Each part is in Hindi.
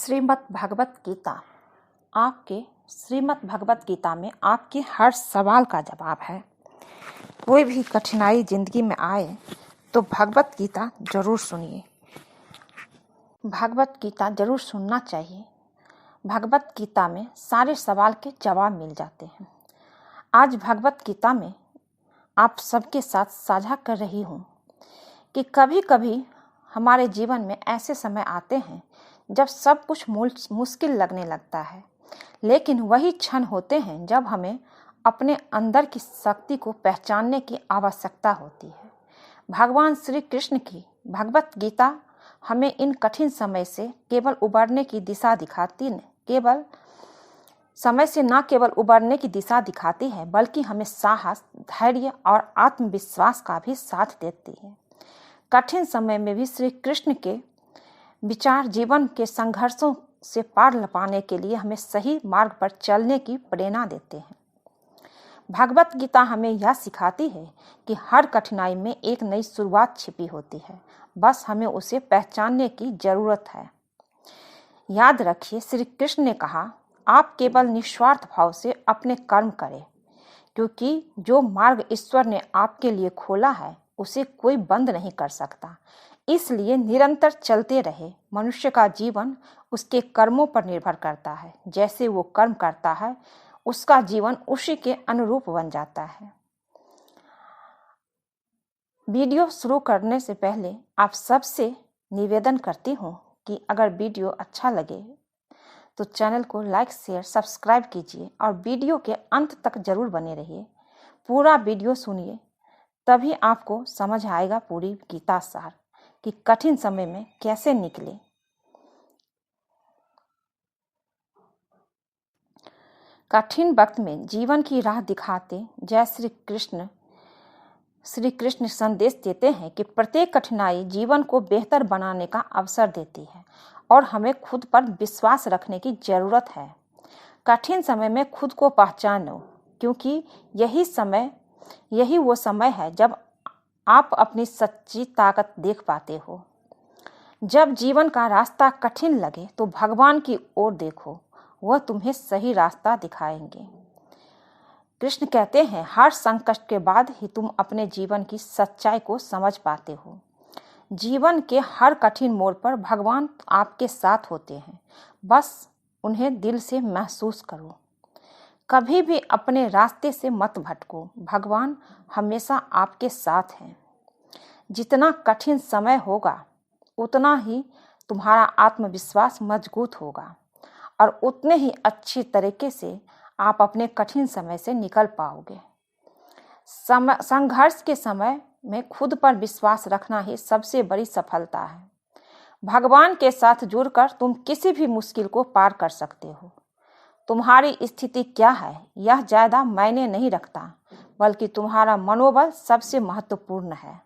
श्रीमद् भगवत गीता। आपके श्रीमद् भगवत गीता में आपके हर सवाल का जवाब है। कोई भी कठिनाई जिंदगी में आए तो भगवत गीता जरूर सुनिए। भगवत गीता जरूर सुनना चाहिए। भगवत गीता में सारे सवाल के जवाब मिल जाते हैं। आज भगवत गीता में आप सबके साथ साझा कर रही हूँ कि कभी कभी हमारे जीवन में ऐसे समय आते हैं जब सब कुछ मुश्किल लगने लगता है, लेकिन वही क्षण होते हैं जब हमें अपने अंदर की शक्ति को पहचानने की आवश्यकता होती है। भगवान श्री कृष्ण की भगवत गीता हमें इन कठिन समय से केवल उबरने की दिशा दिखाती न केवल उबरने की दिशा दिखाती है, बल्कि हमें साहस, धैर्य और आत्मविश्वास का भी साथ देती है। कठिन समय में भी श्री कृष्ण के विचार जीवन के संघर्षों से पार पाने के लिए हमें सही मार्ग पर चलने की प्रेरणा देते हैं। भगवत गीता हमें यह सिखाती है कि हर कठिनाई में एक नई शुरुआत छिपी होती है, बस हमें उसे पहचानने की जरूरत है। याद रखिए, श्री कृष्ण ने कहा, आप केवल निस्वार्थ भाव से अपने कर्म करें, क्योंकि जो मार्ग ईश्वर ने आपके लिए खोला है उसे कोई बंद नहीं कर सकता। इसलिए निरंतर चलते रहे। मनुष्य का जीवन उसके कर्मों पर निर्भर करता है। जैसे वो कर्म करता है, उसका जीवन उसी के अनुरूप बन जाता है। वीडियो शुरू करने से पहले आप सबसे निवेदन करती हूँ कि अगर वीडियो अच्छा लगे तो चैनल को लाइक, शेयर, सब्सक्राइब कीजिए और वीडियो के अंत तक जरूर बने रहिए। पूरा वीडियो सुनिए, तभी आपको समझ आएगा पूरी गीता सार कि कठिन समय में कैसे निकले। कठिन वक्त में जीवन की राह दिखाते जय श्री कृष्ण संदेश देते हैं कि प्रत्येक कठिनाई जीवन को बेहतर बनाने का अवसर देती है और हमें खुद पर विश्वास रखने की जरूरत है। कठिन समय में खुद को पहचानो, क्योंकि यही वो समय है जब आप अपनी सच्ची ताकत देख पाते हो। जब जीवन का रास्ता कठिन लगे तो भगवान की ओर देखो, वह तुम्हें सही रास्ता दिखाएंगे। कृष्ण कहते हैं, हर संकट के बाद ही तुम अपने जीवन की सच्चाई को समझ पाते हो। जीवन के हर कठिन मोड़ पर भगवान आपके साथ होते हैं, बस उन्हें दिल से महसूस करो। कभी भी अपने रास्ते से मत भटको, भगवान हमेशा आपके साथ हैं। जितना कठिन समय होगा उतना ही तुम्हारा आत्मविश्वास मजबूत होगा और उतने ही अच्छी तरीके से आप अपने कठिन समय से निकल पाओगे। संघर्ष के समय में खुद पर विश्वास रखना ही सबसे बड़ी सफलता है। भगवान के साथ जुड़कर तुम किसी भी मुश्किल को पार कर सकते हो। तुम्हारी स्थिति क्या है यह ज्यादा मायने नहीं रखता, बल्कि तुम्हारा मनोबल सबसे महत्वपूर्ण है।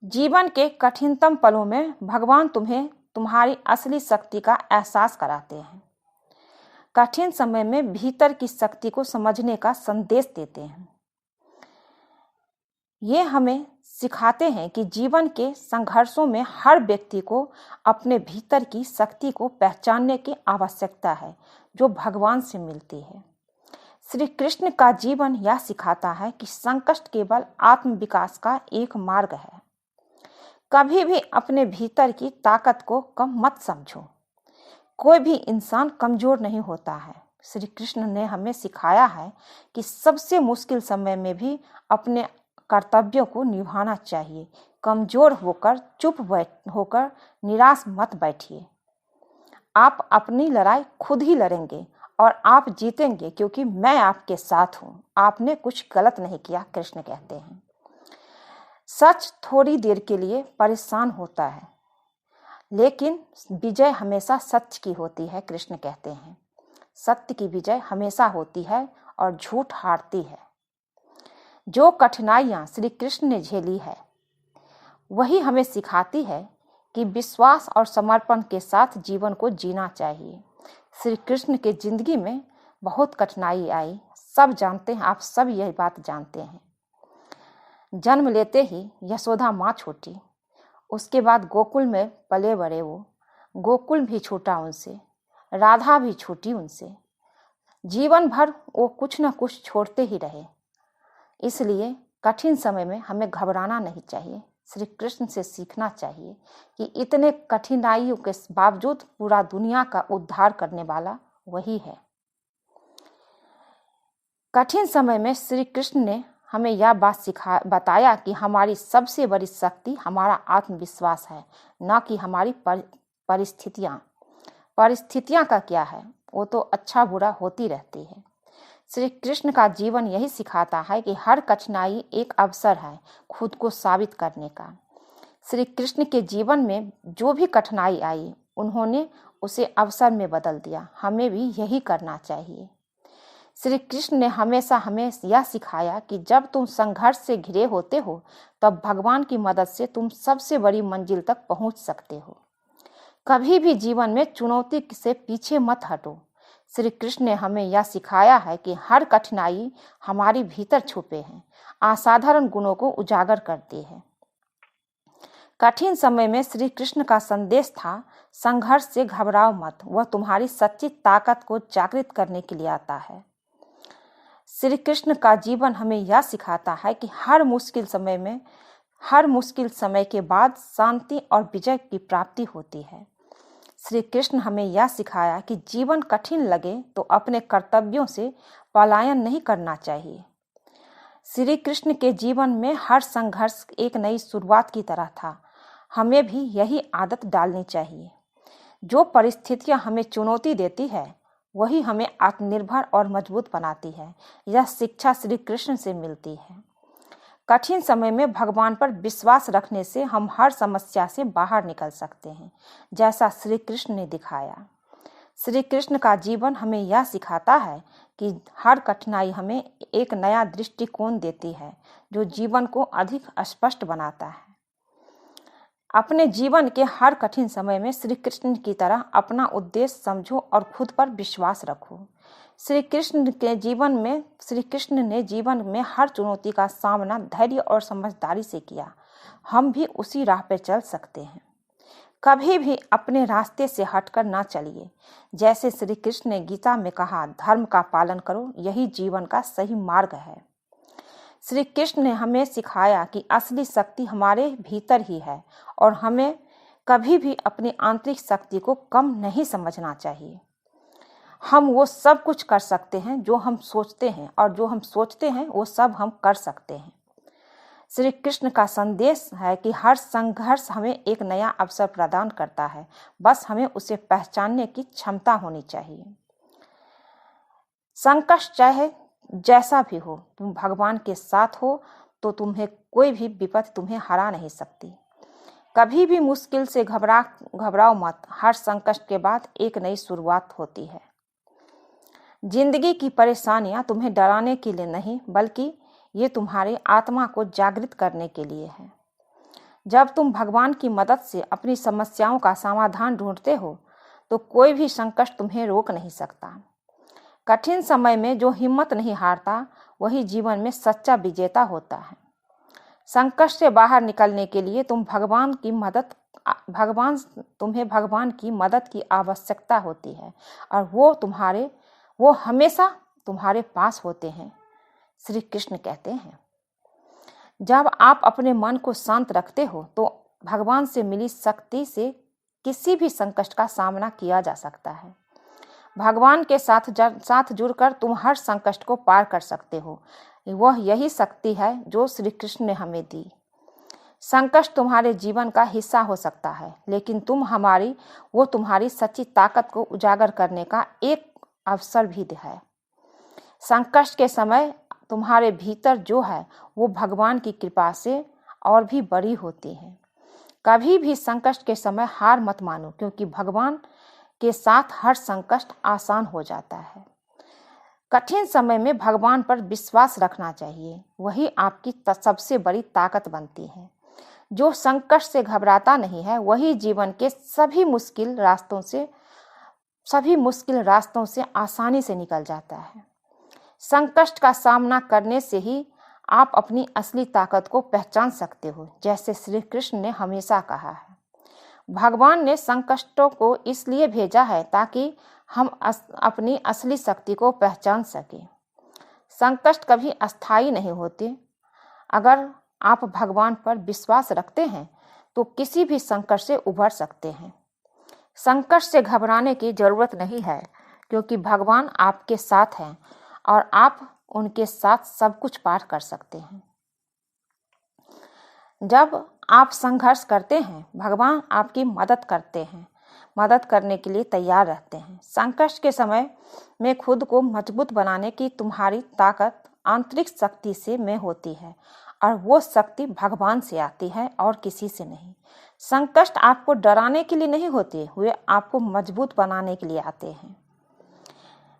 जीवन के कठिनतम पलों में भगवान तुम्हें तुम्हारी असली शक्ति का एहसास कराते हैं। कठिन समय में भीतर की शक्ति को समझने का संदेश देते हैं। ये हमें सिखाते हैं कि जीवन के संघर्षों में हर व्यक्ति को अपने भीतर की शक्ति को पहचानने की आवश्यकता है, जो भगवान से मिलती है। श्री कृष्ण का जीवन यह सिखाता है कि संकट केवल आत्मविकास का एक मार्ग है। कभी भी अपने भीतर की ताकत को कम मत समझो। कोई भी इंसान कमजोर नहीं होता है। श्री कृष्ण ने हमें सिखाया है कि सबसे मुश्किल समय में भी अपने कर्तव्यों को निभाना चाहिए। कमजोर होकर, चुप होकर निराश मत बैठिए। आप अपनी लड़ाई खुद ही लड़ेंगे और आप जीतेंगे, क्योंकि मैं आपके साथ हूँ। आपने कुछ गलत नहीं किया, कृष्ण कहते हैं। सच थोड़ी देर के लिए परेशान होता है, लेकिन विजय हमेशा सत्य की होती है, कृष्ण कहते हैं। सत्य की विजय हमेशा होती है और झूठ हारती है। जो कठिनाइयां श्री कृष्ण ने झेली है, वही हमें सिखाती है कि विश्वास और समर्पण के साथ जीवन को जीना चाहिए। श्री कृष्ण के जिंदगी में बहुत कठिनाई आई, सब जानते हैं, आप सब यही बात जानते हैं। जन्म लेते ही यशोदा माँ छूटी, उसके बाद गोकुल में पले बड़े वो गोकुल भी छूटा उनसे, राधा भी छूटी उनसे। जीवन भर वो कुछ न कुछ छोड़ते ही रहे। इसलिए कठिन समय में हमें घबराना नहीं चाहिए। श्री कृष्ण से सीखना चाहिए कि इतने कठिनाइयों के बावजूद पूरा दुनिया का उद्धार करने वाला वही है। कठिन समय में श्री कृष्ण ने हमें यह बात बताया कि हमारी सबसे बड़ी शक्ति हमारा आत्मविश्वास है, न कि हमारी परिस्थितियाँ। परिस्थितियाँ का क्या है, वो तो अच्छा बुरा होती रहती है। श्री कृष्ण का जीवन यही सिखाता है कि हर कठिनाई एक अवसर है खुद को साबित करने का। श्री कृष्ण के जीवन में जो भी कठिनाई आई, उन्होंने उसे अवसर में बदल दिया। हमें भी यही करना चाहिए। श्री कृष्ण ने हमेशा हमें यह सिखाया कि जब तुम संघर्ष से घिरे होते हो, तब भगवान की मदद से तुम सबसे बड़ी मंजिल तक पहुंच सकते हो। कभी भी जीवन में चुनौती से पीछे मत हटो। श्री कृष्ण ने हमें यह सिखाया है कि हर कठिनाई हमारे भीतर छुपे हैं, असाधारण गुणों को उजागर करती है। कठिन समय में श्री कृष्ण का संदेश था, संघर्ष से घबराओ मत, वह तुम्हारी सच्ची ताकत को जागृत करने के लिए आता है। श्री कृष्ण का जीवन हमें यह सिखाता है कि हर मुश्किल समय के बाद शांति और विजय की प्राप्ति होती है। श्री कृष्ण हमें यह सिखाया कि जीवन कठिन लगे तो अपने कर्तव्यों से पलायन नहीं करना चाहिए। श्री कृष्ण के जीवन में हर संघर्ष एक नई शुरुआत की तरह था। हमें भी यही आदत डालनी चाहिए। जो परिस्थितियां हमें चुनौती देती है, वही हमें आत्मनिर्भर और मजबूत बनाती है। यह शिक्षा श्री कृष्ण से मिलती है। कठिन समय में भगवान पर विश्वास रखने से हम हर समस्या से बाहर निकल सकते हैं, जैसा श्री कृष्ण ने दिखाया। श्री कृष्ण का जीवन हमें यह सिखाता है कि हर कठिनाई हमें एक नया दृष्टिकोण देती है, जो जीवन को अधिक स्पष्ट बनाता है। अपने जीवन के हर कठिन समय में श्री कृष्ण की तरह अपना उद्देश्य समझो और खुद पर विश्वास रखो। श्री कृष्ण ने जीवन में हर चुनौती का सामना धैर्य और समझदारी से किया। हम भी उसी राह पर चल सकते हैं। कभी भी अपने रास्ते से हटकर ना चलिए। जैसे श्री कृष्ण ने गीता में कहा, धर्म का पालन करो, यही जीवन का सही मार्ग है। श्री कृष्ण ने हमें सिखाया कि असली शक्ति हमारे भीतर ही है और हमें कभी भी अपनी आंतरिक शक्ति को कम नहीं समझना चाहिए। हम वो सब कुछ कर सकते हैं जो हम सोचते हैं, और जो हम सोचते हैं वो सब हम कर सकते हैं। श्री कृष्ण का संदेश है कि हर संघर्ष हमें एक नया अवसर प्रदान करता है, बस हमें उसे पहचानने की क्षमता होनी चाहिए। संकट चाहे जैसा भी हो, तुम भगवान के साथ हो तो तुम्हें कोई भी विपत्ति तुम्हें हरा नहीं सकती। कभी भी मुश्किल से घबराओ मत। हर संकट के बाद एक नई शुरुआत होती है। जिंदगी की परेशानियां तुम्हें डराने के लिए नहीं, बल्कि ये तुम्हारी आत्मा को जागृत करने के लिए है। जब तुम भगवान की मदद से अपनी समस्याओं का समाधान ढूंढते हो, तो कोई भी संकट तुम्हें रोक नहीं सकता। कठिन समय में जो हिम्मत नहीं हारता, वही जीवन में सच्चा विजेता होता है। संकट से बाहर निकलने के लिए भगवान की मदद की आवश्यकता होती है, और वो हमेशा तुम्हारे पास होते हैं। श्री कृष्ण कहते हैं, जब आप अपने मन को शांत रखते हो, तो भगवान से मिली शक्ति से किसी भी संकट का सामना किया जा सकता है। भगवान के साथ जुड़कर तुम हर संकट को पार कर सकते हो। वह यही शक्ति है जो श्री कृष्ण ने हमें दी। संकट तुम्हारे जीवन का हिस्सा हो सकता है, लेकिन तुम्हारी सच्ची ताकत को उजागर करने का एक अवसर भी है। संकट के समय तुम्हारे भीतर जो है, वो भगवान की कृपा से और भी बड़ी होती है। कभी भी संकट के समय हार मत मानो, क्योंकि भगवान के साथ हर संकट आसान हो जाता है। कठिन समय में भगवान पर विश्वास रखना चाहिए, वही आपकी सबसे बड़ी ताकत बनती है। जो संकट से घबराता नहीं है, वही जीवन के सभी मुश्किल रास्तों से आसानी से निकल जाता है। संकट का सामना करने से ही आप अपनी असली ताकत को पहचान सकते हो, जैसे श्री कृष्ण ने हमेशा कहा है। भगवान ने संकटों को इसलिए भेजा है ताकि हम अपनी असली शक्ति को पहचान सकें। संकट कभी अस्थायी नहीं होते। अगर आप भगवान पर विश्वास रखते हैं तो किसी भी संकट से उभर सकते हैं। संकट से घबराने की जरूरत नहीं है, क्योंकि भगवान आपके साथ हैं और आप उनके साथ सब कुछ पार कर सकते हैं। जब आप संघर्ष करते हैं, भगवान आपकी मदद करते हैं, मदद करने के लिए तैयार रहते हैं। संकट के समय में खुद को मजबूत बनाने की तुम्हारी ताकत आंतरिक शक्ति से में होती है, और वो शक्ति भगवान से आती है और किसी से नहीं। संकट आपको डराने के लिए नहीं होते, वे आपको मजबूत बनाने के लिए आते हैं।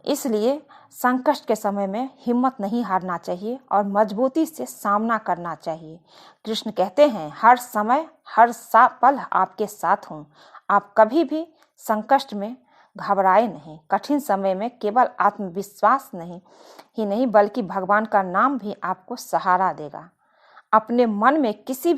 इसलिए संकट के समय में हिम्मत नहीं हारना चाहिए और मजबूती से सामना करना चाहिए। कृष्ण कहते हैं, हर समय हर पल आपके साथ हूँ। आप कभी भी संकट में घबराए नहीं। कठिन समय में केवल आत्मविश्वास नहीं बल्कि भगवान का नाम भी आपको सहारा देगा। अपने मन में किसी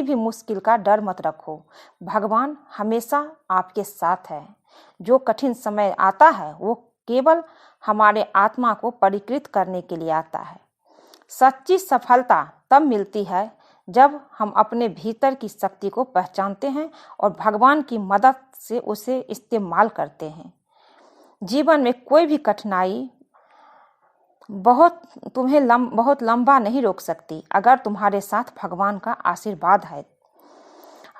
भी मुश्किल का डर मत रखो। भगवान हमेशा आपके साथ है। जो कठिन समय आता है वो केवल हमारे आत्मा को परिकृत करने के लिए आता है। सच्ची सफलता तब मिलती है जब हम अपने भीतर की शक्ति को पहचानते हैं और भगवान की मदद से उसे इस्तेमाल करते हैं। जीवन में कोई भी कठिनाई तुम्हें बहुत लंबा नहीं रोक सकती, अगर तुम्हारे साथ भगवान का आशीर्वाद है,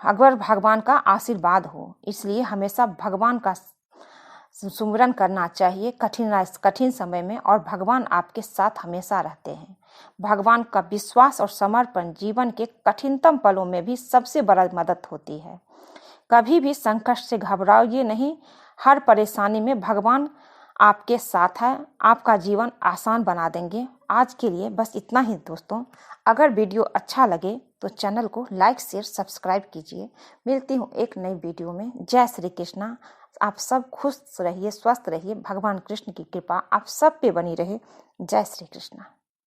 अगर भगवान का आशीर्वाद हो। इसलिए हमेशा भगवान का सुमिरन करना चाहिए कठिन समय में, और भगवान आपके साथ हमेशा रहते हैं। भगवान का विश्वास और समर्पण जीवन के कठिनतम पलों में भी सबसे बड़ा मदद होती है। कभी भी संकट से घबराइए नहीं। हर परेशानी में भगवान आपके साथ है, आपका जीवन आसान बना देंगे। आज के लिए बस इतना ही दोस्तों। अगर वीडियो अच्छा लगे तो चैनल को लाइक शेयर सब्सक्राइब कीजिए। मिलती हूँ एक नई वीडियो में। जय श्री कृष्णा। आप सब खुश रहिए, स्वस्थ रहिए। भगवान कृष्ण की कृपा आप सब पे बनी रहे। जय श्री कृष्णा।